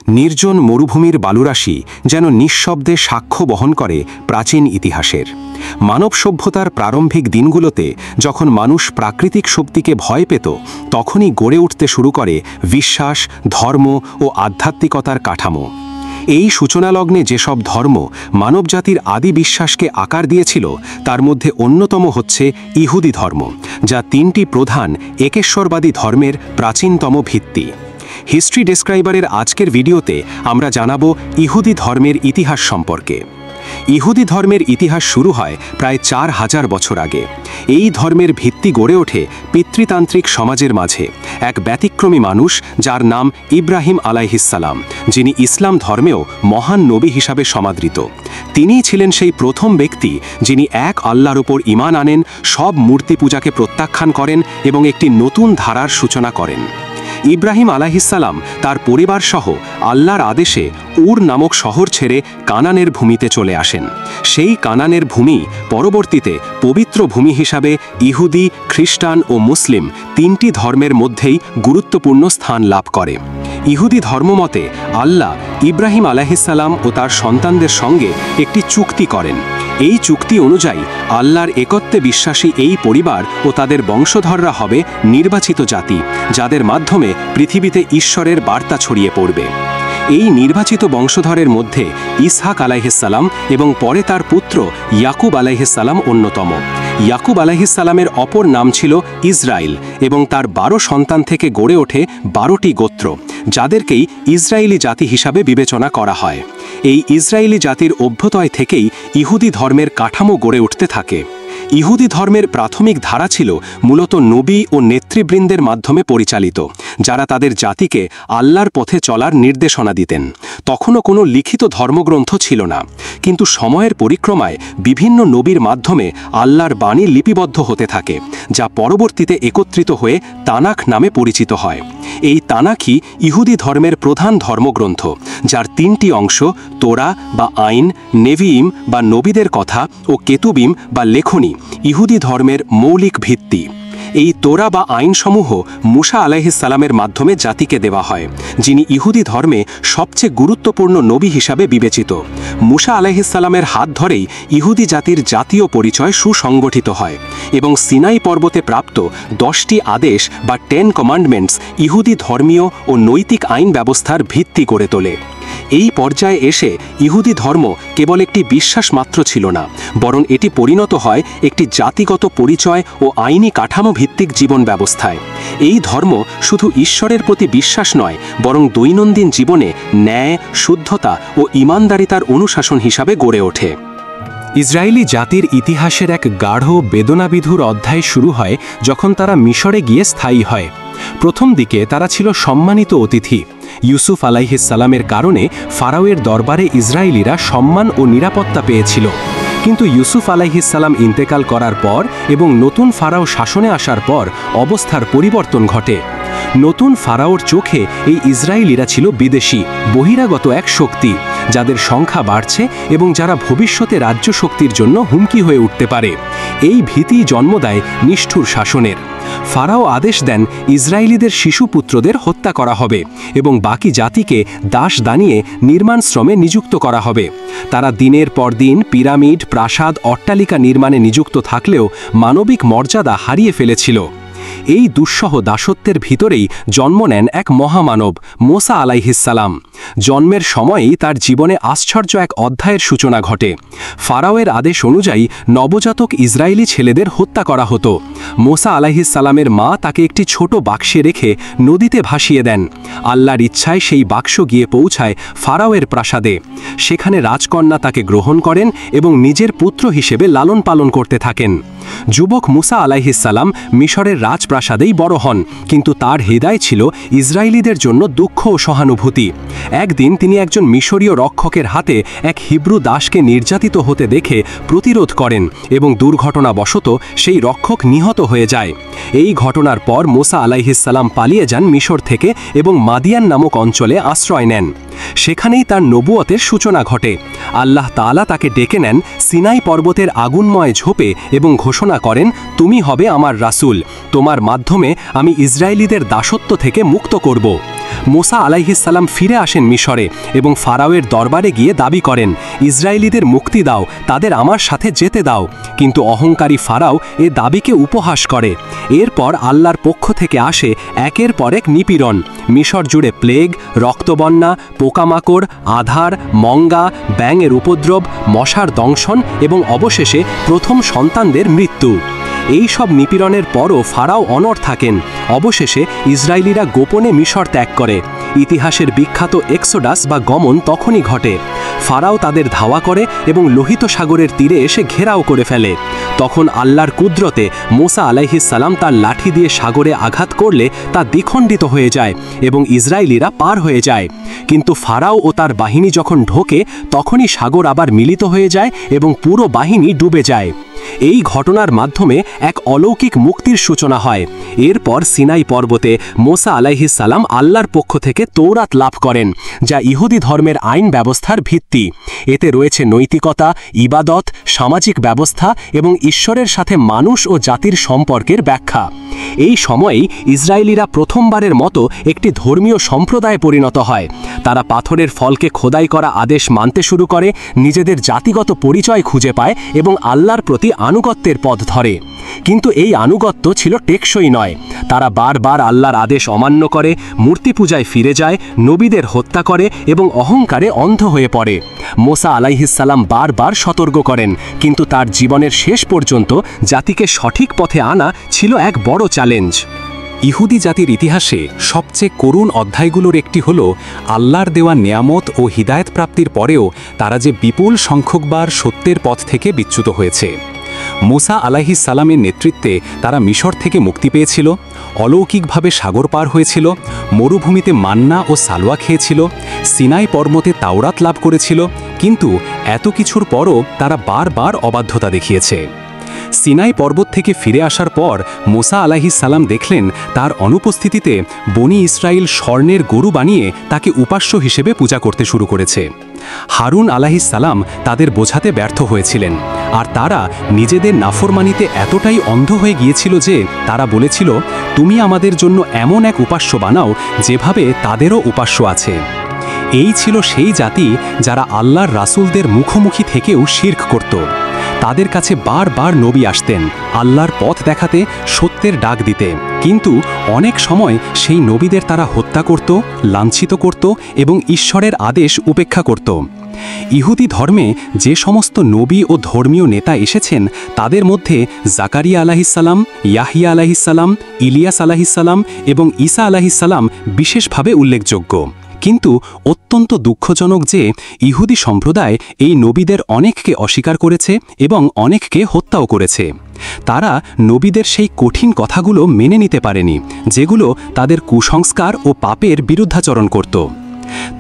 নির্জন মরুভূমির বালুরাশি যেন নিঃশব্দে সাক্ষ্য বহন করে প্রাচীন ইতিহাসের। মানব সভ্যতার প্রারম্ভিক দিনগুলোতে যখন মানুষ প্রাকৃতিক শক্তিকে ভয় পেত, তখনই গড়ে উঠতে শুরু করে বিশ্বাস, ধর্ম ও আধ্যাত্মিকতার কাঠামো। এই সূচনালগ্নে যেসব ধর্ম মানবজাতির আদি বিশ্বাসকে আকার দিয়েছিল, তার মধ্যে অন্যতম হচ্ছে ইহুদি ধর্ম, যা তিনটি প্রধান একেশ্বরবাদী ধর্মের প্রাচীনতম ভিত্তি। হিস্ট্রি ডেসক্রাইবারের আজকের ভিডিওতে আমরা জানাব ইহুদি ধর্মের ইতিহাস সম্পর্কে। ইহুদি ধর্মের ইতিহাস শুরু হয় প্রায় 4000 বছর আগে। এই ধর্মের ভিত্তি গড়ে ওঠে পিতৃতান্ত্রিক সমাজের মাঝে এক ব্যতিক্রমী মানুষ, যার নাম ইব্রাহিম আলাইহিসসালাম, যিনি ইসলাম ধর্মেও মহান নবী হিসাবে সমাদৃত। তিনিই ছিলেন সেই প্রথম ব্যক্তি যিনি এক আল্লাহর উপর ঈমান আনেন, সব মূর্তি পূজাকে প্রত্যাখ্যান করেন এবং একটি নতুন ধারার সূচনা করেন। ইব্রাহিম আলাইহিসসালাম তার পরিবারসহ আল্লাহর আদেশে উর নামক শহর ছেড়ে কানানের ভূমিতে চলে আসেন। সেই কানানের ভূমি পরবর্তীতে পবিত্র ভূমি হিসাবে ইহুদি, খ্রিস্টান ও মুসলিম তিনটি ধর্মের মধ্যেই গুরুত্বপূর্ণ স্থান লাভ করে। ইহুদি ধর্মমতে আল্লাহ ইব্রাহিম আলাইহিসসালাম ও তার সন্তানদের সঙ্গে একটি চুক্তি করেন। এই চুক্তি অনুযায়ী আল্লাহর একত্বে বিশ্বাসী এই পরিবার ও তাদের বংশধররা হবে নির্বাচিত জাতি, যাদের মাধ্যমে পৃথিবীতে ঈশ্বরের বার্তা ছড়িয়ে পড়বে। এই নির্বাচিত বংশধরের মধ্যে ইসহাক আলাইহিসসালাম এবং পরে তার পুত্র ইয়াকুব আলাইহিসসালাম অন্যতম। ইয়াকুব আলাইহিসসালামের অপর নাম ছিল ইসরাইল এবং তার 12 সন্তান থেকে গড়ে ওঠে 12টি গোত্র, যাদেরকেই ইসরায়েলি জাতি হিসাবে বিবেচনা করা হয়। এই ইসরায়েলি জাতির অভ্যুদয় থেকেই ইহুদি ধর্মের কাঠামো গড়ে উঠতে থাকে। ইহুদি ধর্মের প্রাথমিক ধারা ছিল মূলত নবী ও নেতৃবৃন্দের মাধ্যমে পরিচালিত, যারা তাদের জাতিকে আল্লাহর পথে চলার নির্দেশনা দিতেন। তখনও কোনো লিখিত ধর্মগ্রন্থ ছিল না, কিন্তু সময়ের পরিক্রমায় বিভিন্ন নবীর মাধ্যমে আল্লাহর বাণী লিপিবদ্ধ হতে থাকে, যা পরবর্তীতে একত্রিত হয়ে তানাখ নামে পরিচিত হয়। এই তানাখই ইহুদি ধর্মের প্রধান ধর্মগ্রন্থ, যার 3টি অংশ তোরা বা আইন, নেভিইম বা নবীদের কথা ও কেতুবিম বা লেখনী ইহুদি ধর্মের মৌলিক ভিত্তি। এই তোরা বা আইনসমূহ মুসা আলাইহিসসালামের মাধ্যমে জাতিকে দেওয়া হয়, যিনি ইহুদি ধর্মে সবচেয়ে গুরুত্বপূর্ণ নবী হিসাবে বিবেচিত। মুসা আলাইহিসসালামের হাত ধরেই ইহুদি জাতির জাতীয় পরিচয় সুসংগঠিত হয় এবং সিনাই পর্বতে প্রাপ্ত 10টি আদেশ বা 10 কমান্ডমেন্টস ইহুদি ধর্মীয় ও নৈতিক আইন ব্যবস্থার ভিত্তি করে তোলে। এই পর্যায়ে এসে ইহুদি ধর্ম কেবল একটি বিশ্বাস মাত্র ছিল না, বরং এটি পরিণত হয় একটি জাতিগত পরিচয় ও আইনি কাঠামো ভিত্তিক জীবন ব্যবস্থায়। এই ধর্ম শুধু ঈশ্বরের প্রতি বিশ্বাস নয়, বরং দৈনন্দিন জীবনে ন্যায়, শুদ্ধতা ও ঈমানদারিতার অনুশাসন হিসাবে গড়ে ওঠে। ইসরায়েলি জাতির ইতিহাসের এক গাঢ় বেদনাবিধুর অধ্যায় শুরু হয় যখন তারা মিশরে গিয়ে স্থায়ী হয়। প্রথম দিকে তারা ছিল সম্মানিত অতিথি। ইউসুফ আলাইহিসসালামের কারণে ফারাওয়ের দরবারে ইসরায়েলিরা সম্মান ও নিরাপত্তা পেয়েছিল। কিন্তু ইউসুফ আলাইহিসসালাম ইন্তেকাল করার পর এবং নতুন ফারাও শাসনে আসার পর অবস্থার পরিবর্তন ঘটে। নতুন ফারাওর চোখে এই ইসরায়েলিরা ছিল বিদেশি, বহিরাগত এক শক্তি, যাদের সংখ্যা বাড়ছে এবং যারা ভবিষ্যতে রাজ্য শক্তির জন্য হুমকি হয়ে উঠতে পারে। এই ভীতি জন্ম দেয় নিষ্ঠুর শাসনের। ফারাও আদেশ দেন ইসরায়েলিদের শিশুপুত্রদের হত্যা করা হবে এবং বাকি জাতিকে দাস দানিয়ে নির্মাণ শ্রমে নিযুক্ত করা হবে। তারা দিনের পর দিন পিরামিড, প্রাসাদ, অট্টালিকা নির্মাণে নিযুক্ত থাকলেও মানবিক মর্যাদা হারিয়ে ফেলেছিল। এই দুঃসহ দাসত্বের ভিতরেই জন্ম নেন এক মহামানব, মোসা আলাইহিসসালাম। জন্মের সময়েই তার জীবনে আশ্চর্য এক অধ্যায়ের সূচনা ঘটে। ফারাওয়ের আদেশ অনুযায়ী নবজাতক ইসরায়েলি ছেলেদের হত্যা করা হতো। মোসা আলাইহিসসালামের মা তাকে একটি ছোট বাক্সে রেখে নদীতে ভাসিয়ে দেন। আল্লাহর ইচ্ছায় সেই বাক্স গিয়ে পৌঁছায় ফারাওয়ের প্রাসাদে। সেখানে রাজকন্যা তাকে গ্রহণ করেন এবং নিজের পুত্র হিসেবে লালন পালন করতে থাকেন। যুবক মুসা আলাইহিসসালাম মিশরের রাজপ্রাসাদেই বড় হন, কিন্তু তার হৃদয় ছিল ইসরায়েলিদের জন্য দুঃখ ও সহানুভূতি। একদিন তিনি একজন মিশরীয় রক্ষকের হাতে এক হিব্রু দাসকে নির্যাতিত হতে দেখে প্রতিরোধ করেন এবং দুর্ঘটনাবশত সেই রক্ষক নিহত হয়ে যায়। এই ঘটনার পর মুসা আলাইহিসসালাম পালিয়ে যান মিশর থেকে এবং মাদিয়ান নামক অঞ্চলে আশ্রয় নেন। সেখানেই তার নবুয়তের সূচনা ঘটে। আল্লাহ তাআলা তাকে ডেকে নেন সিনাই পর্বতের আগুনময় ঝোপে এবং ঘোষণা করেন, তুমি হবে আমার রাসূল, তোমার মাধ্যমে আমি ইসরায়েলিদের দাসত্ব থেকে মুক্ত করব। মুসা আলাইহিসসালাম ফিরে আসেন মিশরে এবং ফারাওয়ের দরবারে গিয়ে দাবি করেন, ইসরায়েলীদের মুক্তি দাও, তাদের আমার সাথে যেতে দাও। কিন্তু অহংকারী ফারাও এ দাবিকে উপহাস করে। এরপর আল্লাহর পক্ষ থেকে আসে একের পর এক নিপীড়ন। মিশর জুড়ে প্লেগ, রক্তবন্যা, পোকামাকড়, আধার, মঙ্গা, ব্যাঙের উপদ্রব, মশার দংশন এবং অবশেষে প্রথম সন্তানদের মৃত্যু। এই সব নিপীড়নের পরও ফারাও অনড় থাকেন। অবশেষে ইসরায়েলিরা গোপনে মিশর ত্যাগ করে। ইতিহাসের বিখ্যাত এক্সোডাস বা গমন তখনই ঘটে। ফারাও তাদের ধাওয়া করে এবং লোহিত সাগরের তীরে এসে ঘেরাও করে ফেলে। তখন আল্লাহর কুদরতে মুসা আলাইহিসসালাম তার লাঠি দিয়ে সাগরে আঘাত করলে তা দ্বিখণ্ডিত হয়ে যায় এবং ইসরায়েলিরা পার হয়ে যায়। কিন্তু ফারাও ও তার বাহিনী যখন ঢোকে তখনই সাগর আবার মিলিত হয়ে যায় এবং পুরো বাহিনী ডুবে যায়। এই ঘটনার মাধ্যমে এক অলৌকিক মুক্তির সূচনা হয়। এরপর সিনাই পর্বতে মুসা আলাইহিসসালাম আল্লাহর পক্ষ থেকে তৌরাত লাভ করেন, যা ইহুদি ধর্মের আইন ব্যবস্থার ভিত্তি। এতে রয়েছে নৈতিকতা, ইবাদত, সামাজিক ব্যবস্থা এবং ঈশ্বরের সাথে মানুষ ও জাতির সম্পর্কের ব্যাখ্যা। এই সময়েই ইসরায়েলিরা প্রথমবারের মতো একটি ধর্মীয় সম্প্রদায়ে পরিণত হয়। তারা পাথরের ফলকে খোদাই করা আদেশ মানতে শুরু করে, নিজেদের জাতিগত পরিচয় খুঁজে পায় এবং আল্লাহর প্রতি আনুগত্যের পথ ধরে। কিন্তু এই আনুগত্য ছিল টেকসই নয়। তারা বারবার আল্লাহর আদেশ অমান্য করে, মূর্তি পূজায় ফিরে যায়, নবীদের হত্যা করে এবং অহংকারে অন্ধ হয়ে পড়ে। মুসা আলাইহিসসালাম বারবার সতর্ক করেন, কিন্তু তার জীবনের শেষ পর্যন্ত জাতিকে সঠিক পথে আনা ছিল এক বড় চ্যালেঞ্জ। ইহুদি জাতির ইতিহাসে সবচেয়ে করুণ অধ্যায়গুলোর একটি হল আল্লাহর দেওয়া নেয়ামত ও হিদায়েত প্রাপ্তির পরেও তারা যে বিপুল সংখ্যকবার সত্যের পথ থেকে বিচ্যুত হয়েছে। মুসা আলাইহিসসালামের নেতৃত্বে তারা মিশর থেকে মুক্তি পেয়েছিল, অলৌকিকভাবে সাগর পার হয়েছিল, মরুভূমিতে মান্না ও সালওয়া খেয়েছিল, সিনাই পর্বতে তাওরাত লাভ করেছিল। কিন্তু এত কিছুর পরও তারা বারবার অবাধ্যতা দেখিয়েছে। সিনাই পর্বত থেকে ফিরে আসার পর মুসা আলাইহিসসালাম দেখলেন তার অনুপস্থিতিতে বনি ইসরাইল স্বর্ণের গরু বানিয়ে তাকে উপাস্য হিসেবে পূজা করতে শুরু করেছে। হারুন আলাইহিসসালাম তাদের বোঝাতে ব্যর্থ হয়েছিলেন, আর তারা নিজেদের নাফরমানিতে এতটাই অন্ধ হয়ে গিয়েছিল যে তারা বলেছিল, তুমি আমাদের জন্য এমন এক উপাস্য বানাও যেভাবে তাদেরও উপাস্য আছে। এই ছিল সেই জাতি যারা আল্লাহর রাসূলদের মুখোমুখি থেকেও শিরক করত। তাদের কাছে বারবার নবী আসতেন আল্লাহর পথ দেখাতে, সত্যের ডাক দিতে, কিন্তু অনেক সময় সেই নবীদের তারা হত্যা করত, লাঞ্ছিত করত এবং ঈশ্বরের আদেশ উপেক্ষা করত। ইহুদি ধর্মে যে সমস্ত নবী ও ধর্মীয় নেতা এসেছেন তাদের মধ্যে জাকারিয়া আলাইহিসসালাম, ইয়াহিয়া আলাইহিসসালাম, ইলিয়াস আলাইহিসসালাম এবং ঈসা আলাইহিসসালাম বিশেষভাবে উল্লেখযোগ্য। কিন্তু অত্যন্ত দুঃখজনক যে ইহুদি সম্প্রদায় এই নবীদের অনেককে অস্বীকার করেছে এবং অনেককে হত্যাও করেছে। তারা নবীদের সেই কঠিন কথাগুলো মেনে নিতে পারেনি, যেগুলো তাদের কুসংস্কার ও পাপের বিরুদ্ধাচরণ করত।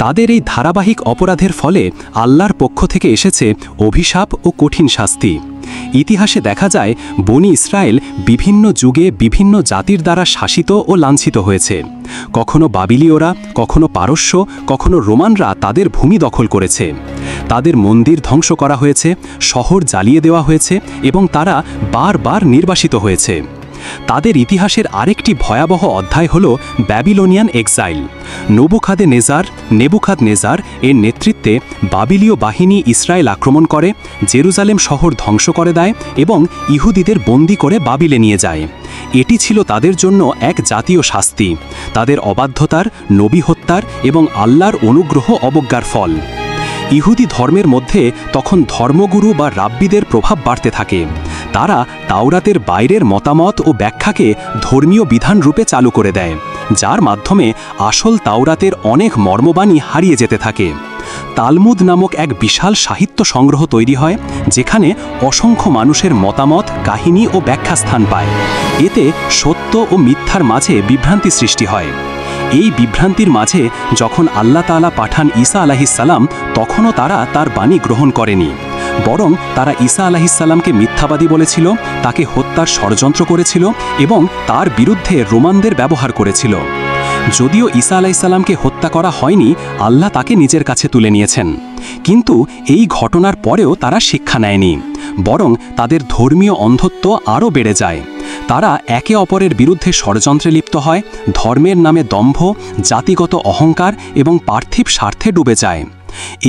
তাদের এই ধারাবাহিক অপরাধের ফলে আল্লাহর পক্ষ থেকে এসেছে অভিশাপ ও কঠিন শাস্তি। ইতিহাসে দেখা যায় বনি ইসরায়েল বিভিন্ন যুগে বিভিন্ন জাতির দ্বারা শাসিত ও লাঞ্ছিত হয়েছে। কখনো বাবিলীয়রা, কখনো পারস্য, কখনো রোমানরা তাদের ভূমি দখল করেছে। তাদের মন্দির ধ্বংস করা হয়েছে, শহর জ্বালিয়ে দেওয়া হয়েছে এবং তারা বারবার নির্বাসিত হয়েছে। তাদের ইতিহাসের আরেকটি ভয়াবহ অধ্যায় হল ব্যাবিলনিয়ান এক্সাইল। নেবুখাদনেজার এর নেতৃত্বে বাবিলীয় বাহিনী ইসরায়েল আক্রমণ করে, জেরুজালেম শহর ধ্বংস করে দেয় এবং ইহুদিদের বন্দী করে বাবিলে নিয়ে যায়। এটি ছিল তাদের জন্য এক জাতীয় শাস্তি, তাদের অবাধ্যতার, নবী হত্যার এবং আল্লাহর অনুগ্রহ অবজ্ঞার ফল। ইহুদি ধর্মের মধ্যে তখন ধর্মগুরু বা রাব্বিদের প্রভাব বাড়তে থাকে। তারা তাওরাতের বাইরের মতামত ও ব্যাখ্যাকে ধর্মীয় বিধান রূপে চালু করে দেয়, যার মাধ্যমে আসল তাওরাতের অনেক মর্মবাণী হারিয়ে যেতে থাকে। তালমুদ নামক এক বিশাল সাহিত্য সংগ্রহ তৈরি হয়, যেখানে অসংখ্য মানুষের মতামত, কাহিনী ও ব্যাখ্যা স্থান পায়। এতে সত্য ও মিথ্যার মাঝে বিভ্রান্তি সৃষ্টি হয়। এই বিভ্রান্তির মাঝে যখন আল্লাহ তাআলা পাঠান ঈসা আলাইহিসসালাম, তখনও তারা তার বাণী গ্রহণ করেনি, বরং তারা ঈসা আলাইহিসসালামকে মিথ্যাবাদী বলেছিল, তাকে হত্যার ষড়যন্ত্র করেছিল এবং তার বিরুদ্ধে রোমানদের ব্যবহার করেছিল। যদিও ঈসা আলাইহিসসালামকে হত্যা করা হয়নি, আল্লাহ তাকে নিজের কাছে তুলে নিয়েছেন। কিন্তু এই ঘটনার পরেও তারা শিক্ষা নেয়নি, বরং তাদের ধর্মীয় অন্ধত্ব আরও বেড়ে যায়। তারা একে অপরের বিরুদ্ধে ষড়যন্ত্রে লিপ্ত হয়, ধর্মের নামে দম্ভ, জাতিগত অহংকার এবং পার্থিব স্বার্থে ডুবে যায়।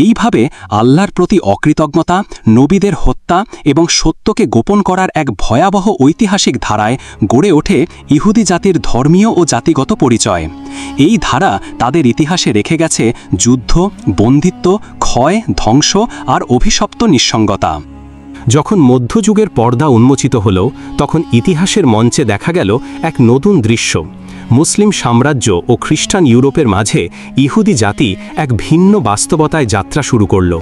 এইভাবে আল্লাহর প্রতি অকৃতজ্ঞতা, নবীদের হত্যা এবং সত্যকে গোপন করার এক ভয়াবহ ঐতিহাসিক ধারায় গড়ে ওঠে ইহুদি জাতির ধর্মীয় ও জাতিগত পরিচয়। এই ধারা তাদের ইতিহাসে রেখে গেছে যুদ্ধ, বন্দিত্ব, ক্ষয়, ধ্বংস আর অভিশপ্ত নিঃসঙ্গতা। যখন মধ্যযুগের পর্দা উন্মোচিত হল, তখন ইতিহাসের মঞ্চে দেখা গেল এক নতুন দৃশ্য। মুসলিম সাম্রাজ্য ও খ্রিস্টান ইউরোপের মাঝে ইহুদি জাতি এক ভিন্ন বাস্তবতায় যাত্রা শুরু করল।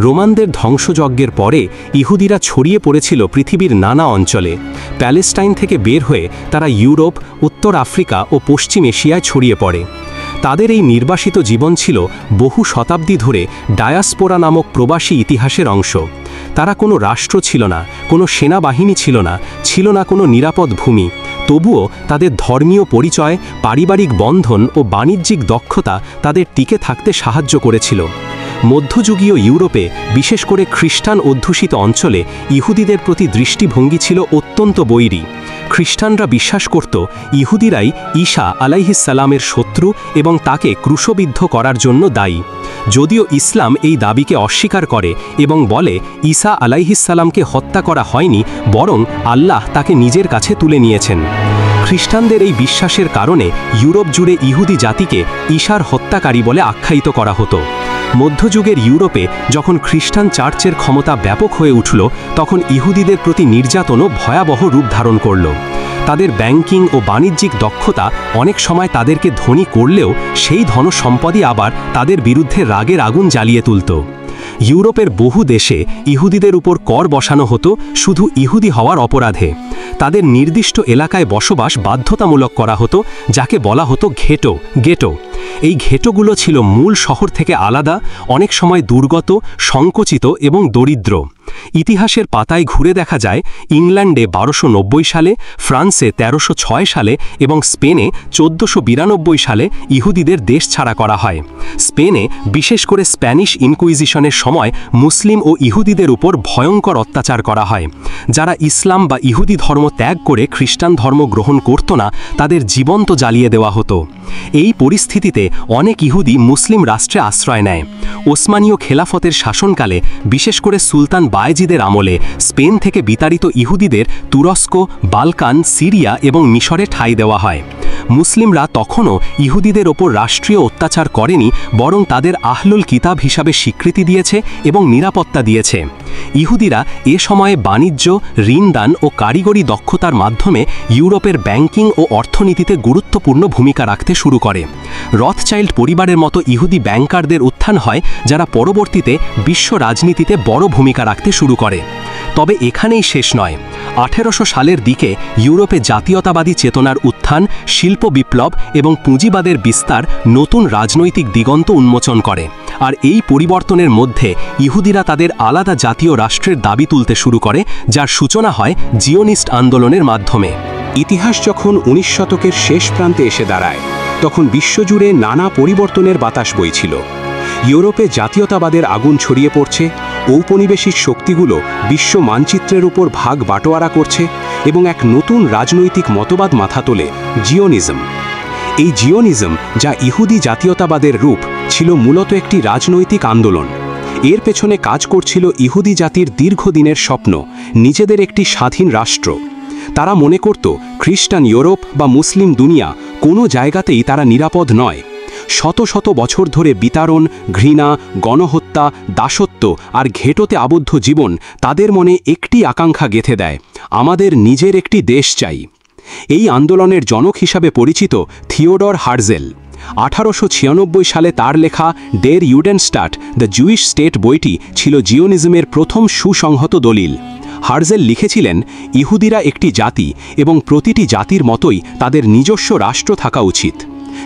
রোমানদের ধ্বংসযজ্ঞের পরে ইহুদিরা ছড়িয়ে পড়েছিল পৃথিবীর নানা অঞ্চলে। প্যালেস্টাইন থেকে বের হয়ে তারা ইউরোপ, উত্তর আফ্রিকা ও পশ্চিম এশিয়ায় ছড়িয়ে পড়ে। তাদের এই নির্বাসিত জীবন ছিল বহু শতাব্দী ধরে ডায়াসপোরা নামক প্রবাসী ইতিহাসের অংশ। তারা কোনো রাষ্ট্র ছিল না, কোনো সেনাবাহিনী ছিল না, ছিল না কোনো নিরাপদ ভূমি। তবুও তাদের ধর্মীয় পরিচয়, পারিবারিক বন্ধন ও বাণিজ্যিক দক্ষতা তাদের টিকে থাকতে সাহায্য করেছিল। মধ্যযুগীয় ইউরোপে, বিশেষ করে খ্রিস্টান অধ্যুষিত অঞ্চলে ইহুদিদের প্রতি দৃষ্টিভঙ্গি ছিল অত্যন্ত বৈরী। খ্রিস্টানরা বিশ্বাস করত ইহুদিরাই ঈসা আলাইহিসসালামের শত্রু এবং তাকে ক্রুশবিদ্ধ করার জন্য দায়ী। যদিও ইসলাম এই দাবিকে অস্বীকার করে এবং বলে ঈসা আলাইহিসসালামকে হত্যা করা হয়নি, বরং আল্লাহ তাকে নিজের কাছে তুলে নিয়েছেন। খ্রিস্টানদের এই বিশ্বাসের কারণে ইউরোপ জুড়ে ইহুদি জাতিকে ঈসার হত্যাকারী বলে আখ্যায়িত করা হতো। মধ্যযুগের ইউরোপে যখন খ্রিস্টান চার্চের ক্ষমতা ব্যাপক হয়ে উঠল, তখন ইহুদিদের প্রতি নির্যাতনও ভয়াবহ রূপ ধারণ করল। তাদের ব্যাংকিং ও বাণিজ্যিক দক্ষতা অনেক সময় তাদেরকে ধনী করলেও সেই ধনসম্পদই আবার তাদের বিরুদ্ধে রাগের আগুন জ্বালিয়ে তুলত। ইউরোপের বহু দেশে ইহুদিদের উপর কর বসানো হতো শুধু ইহুদি হওয়ার অপরাধে। তাদের নির্দিষ্ট এলাকায় বসবাস বাধ্যতামূলক করা হতো, যাকে বলা হতো গেটো। এই ঘেটোগুলো ছিল মূল শহর থেকে আলাদা, অনেক সময় দুর্গত, সংকুচিত এবং দরিদ্র। ইতিহাসের পাতায় ঘুরে দেখা যায় ইংল্যান্ডে 1290 সালে, ফ্রান্সে 1306 সালে এবং স্পেনে 1492 সালে ইহুদিদের দেশ ছাড়া করা হয়। স্পেনে বিশেষ করে স্প্যানিশ ইনকুইজিশনের সময় মুসলিম ও ইহুদিদের উপর ভয়ঙ্কর অত্যাচার করা হয়। যারা ইসলাম বা ইহুদি ধর্ম ত্যাগ করে খ্রিস্টান ধর্ম গ্রহণ করত না, তাদের জীবন্ত জ্বালিয়ে দেওয়া হতো। এই পরিস্থিতিতে অনেক ইহুদি মুসলিম রাষ্ট্রে আশ্রয় নেয়। ওসমানীয় খেলাফতের শাসনকালে, বিশেষ করে সুলতান বায়েজিদের আমলে, স্পেন থেকে বিতাড়িত ইহুদিদের তুরস্ক, বালকান, সিরিয়া এবং মিশরে ঠাঁই দেওয়া হয়। মুসলিমরা তখনও ইহুদিদের ওপর রাষ্ট্রীয় অত্যাচার করেনি, বরং তাদের আহলুল কিতাব হিসাবে স্বীকৃতি দিয়েছে এবং নিরাপত্তা দিয়েছে। ইহুদিরা এ সময়ে বাণিজ্য, ঋণদান ও কারিগরি দক্ষতার মাধ্যমে ইউরোপের ব্যাংকিং ও অর্থনীতিতে গুরুত্বপূর্ণ ভূমিকা রাখতে শুরু করে। রথচাইল্ড পরিবারের মতো ইহুদি ব্যাংকারদের উত্থান হয়, যারা পরবর্তীতে বিশ্ব রাজনীতিতে বড় ভূমিকা রাখতে শুরু করে। তবে এখানেই শেষ নয়। 1800 সালের দিকে ইউরোপে জাতীয়তাবাদী চেতনার উত্থান, শিল্প বিপ্লব এবং পুঁজিবাদের বিস্তার নতুন রাজনৈতিক দিগন্ত উন্মোচন করে। আর এই পরিবর্তনের মধ্যে ইহুদিরা তাদের আলাদা জাতীয় রাষ্ট্রের দাবি তুলতে শুরু করে, যার সূচনা হয় জিওনিস্ট আন্দোলনের মাধ্যমে। ইতিহাস যখন 19 শতকের শেষ প্রান্তে এসে দাঁড়ায়, তখন বিশ্বজুড়ে নানা পরিবর্তনের বাতাস বইছিল। ইউরোপে জাতীয়তাবাদের আগুন ছড়িয়ে পড়ছে, ঔপনিবেশিক শক্তিগুলো বিশ্ব মানচিত্রের উপর ভাগ বাটোয়ারা করছে এবং এক নতুন রাজনৈতিক মতবাদ মাথা তোলে, জিওনিজম। এই জিওনিজম, যা ইহুদি জাতীয়তাবাদের রূপ, ছিল মূলত একটি রাজনৈতিক আন্দোলন। এর পেছনে কাজ করছিল ইহুদি জাতির দীর্ঘদিনের স্বপ্ন, নিজেদের একটি স্বাধীন রাষ্ট্র। তারা মনে করত খ্রিস্টান ইউরোপ বা মুসলিম দুনিয়া কোনো জায়গাতেই তারা নিরাপদ নয়। শত শত বছর ধরে বিতাড়ন, ঘৃণা, গণহত্যা, দাসত্ব আর ঘেটোতে আবদ্ধ জীবন তাদের মনে একটি আকাঙ্ক্ষা গেঁথে দেয়, আমাদের নিজের একটি দেশ চাই। এই আন্দোলনের জনক হিসাবে পরিচিত থিওডর হার্জেল। 1896 সালে তার লেখা ডের ইউডেনস্টাট দ্য জুইশ স্টেট বইটি ছিল জিওনিজমের প্রথম সুসংহত দলিল। হার্জেল লিখেছিলেন, ইহুদিরা একটি জাতি এবং প্রতিটি জাতির মতোই তাদের নিজস্ব রাষ্ট্র থাকা উচিত।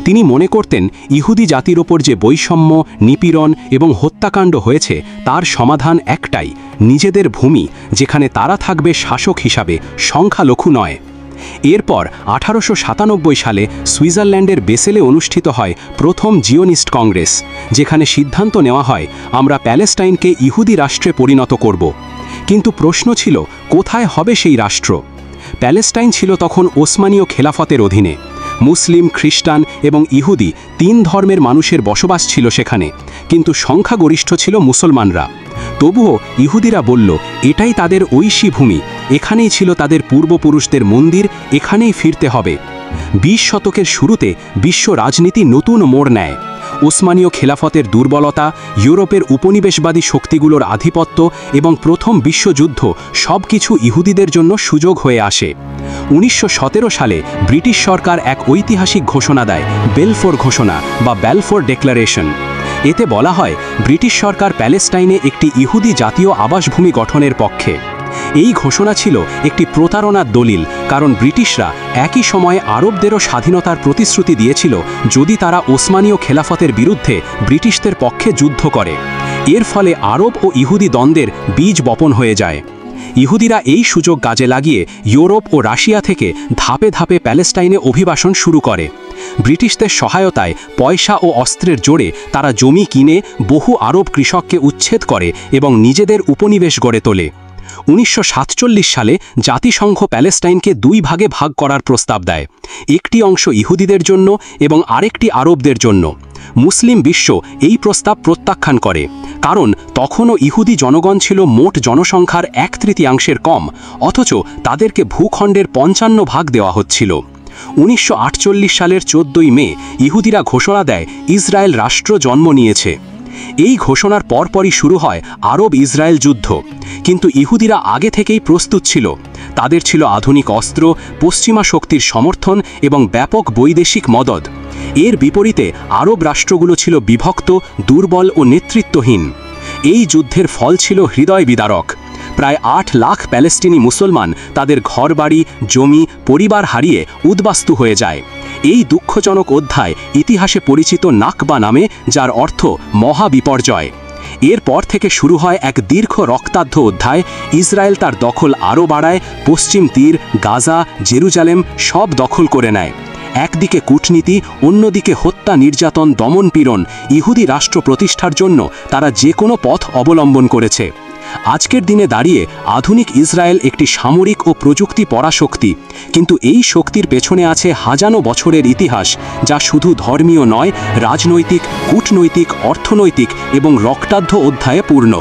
তিনি মনে করতেন ইহুদি জাতির ওপর যে বৈষম্য, নিপীড়ন এবং হত্যাকাণ্ড হয়েছে, তার সমাধান একটাই, নিজেদের ভূমি, যেখানে তারা থাকবে শাসক হিসাবে, সংখ্যালঘু নয়। এরপর 1897 সালে সুইজারল্যান্ডের বেসেলে অনুষ্ঠিত হয় প্রথম জিওনিস্ট কংগ্রেস, যেখানে সিদ্ধান্ত নেওয়া হয় আমরা প্যালেস্টাইনকে ইহুদি রাষ্ট্রে পরিণত করব। কিন্তু প্রশ্ন ছিল, কোথায় হবে সেই রাষ্ট্র? প্যালেস্টাইন ছিল তখন ওসমানীয় খেলাফতের অধীনে। মুসলিম, খ্রিস্টান এবং ইহুদি 3 ধর্মের মানুষের বসবাস ছিল সেখানে, কিন্তু সংখ্যাগরিষ্ঠ ছিল মুসলমানরা। তবুও ইহুদিরা বলল এটাই তাদের ঐশী ভূমি, এখানেই ছিল তাদের পূর্বপুরুষদের মন্দির, এখানেই ফিরতে হবে। 20 শতকের শুরুতে বিশ্ব রাজনীতি নতুন মোড় নেয়। ওসমানীয় খেলাফতের দুর্বলতা, ইউরোপের উপনিবেশবাদী শক্তিগুলোর আধিপত্য এবং প্রথম বিশ্বযুদ্ধ সবকিছু ইহুদিদের জন্য সুযোগ হয়ে আসে। 1917 সালে ব্রিটিশ সরকার এক ঐতিহাসিক ঘোষণা দেয়, বেলফোর ঘোষণা বা ব্যালফোর ডেক্লারেশন। এতে বলা হয় ব্রিটিশ সরকার প্যালেস্টাইনে একটি ইহুদি জাতীয় আবাসভূমি গঠনের পক্ষে। এই ঘোষণা ছিল একটি প্রতারণার দলিল, কারণ ব্রিটিশরা একই সময়ে আরবদেরও স্বাধীনতার প্রতিশ্রুতি দিয়েছিল যদি তারা ওসমানীয় খেলাফতের বিরুদ্ধে ব্রিটিশদের পক্ষে যুদ্ধ করে। এর ফলে আরব ও ইহুদি দ্বন্দ্বের বীজ বপন হয়ে যায়। ইহুদিরা এই সুযোগ কাজে লাগিয়ে ইউরোপ ও রাশিয়া থেকে ধাপে ধাপে প্যালেস্টাইনে অভিবাসন শুরু করে। ব্রিটিশদের সহায়তায় পয়সা ও অস্ত্রের জোরে তারা জমি কিনে বহু আরব কৃষককে উচ্ছেদ করে এবং নিজেদের উপনিবেশ গড়ে তোলে। 1947 সালে জাতিসংঘ প্যালেস্টাইনকে 2 ভাগে ভাগ করার প্রস্তাব দেয়, একটি অংশ ইহুদিদের জন্য এবং আরেকটি আরবদের জন্য। মুসলিম বিশ্ব এই প্রস্তাব প্রত্যাখ্যান করে, কারণ তখনও ইহুদি জনগণ ছিল মোট জনসংখ্যার 1/3 কম, অথচ তাদেরকে ভূখণ্ডের 55 ভাগ দেওয়া হচ্ছিল। 1948 সালের 14 মে ইহুদিরা ঘোষণা দেয় ইসরায়েল রাষ্ট্র জন্ম নিয়েছে। এই ঘোষণার পরপরই শুরু হয় আরব ইসরায়েল যুদ্ধ, কিন্তু ইহুদিরা আগে থেকেই প্রস্তুত ছিল। তাদের ছিল আধুনিক অস্ত্র, পশ্চিমা শক্তির সমর্থন এবং ব্যাপক বৈদেশিক মদদ। এর বিপরীতে আরব রাষ্ট্রগুলো ছিল বিভক্ত, দুর্বল ও নেতৃত্বহীন। এই যুদ্ধের ফল ছিল হৃদয় বিদারক। প্রায় 8 লাখ প্যালেস্টিনি মুসলমান তাদের ঘরবাড়ি, জমি, পরিবার হারিয়ে উদ্বাস্তু হয়ে যায়। এই দুঃখজনক অধ্যায় ইতিহাসে পরিচিত নাকবা নামে, যার অর্থ মহাবিপর্যয়। এরপর থেকে শুরু হয় এক দীর্ঘ রক্তাদ্ধ অধ্যায়। ইসরায়েল তার দখল আরও বাড়ায়, পশ্চিম তীর, গাজা, জেরুজালেম সব দখল করে নেয়। একদিকে কূটনীতি, অন্যদিকে হত্যা, নির্যাতন, দমনপীড়ন। ইহুদি রাষ্ট্র প্রতিষ্ঠার জন্য তারা যে কোনো পথ অবলম্বন করেছে। আজকের দিনে দাঁড়িয়ে আধুনিক ইসরায়েল একটি সামরিক ও প্রযুক্তি পরাশক্তি, কিন্তু এই শক্তির পেছনে আছে হাজারো বছরের ইতিহাস, যা শুধু ধর্মীয় নয়, রাজনৈতিক, কূটনৈতিক, অর্থনৈতিক এবং রক্তাদ্ধ অধ্যায়ে পূর্ণ।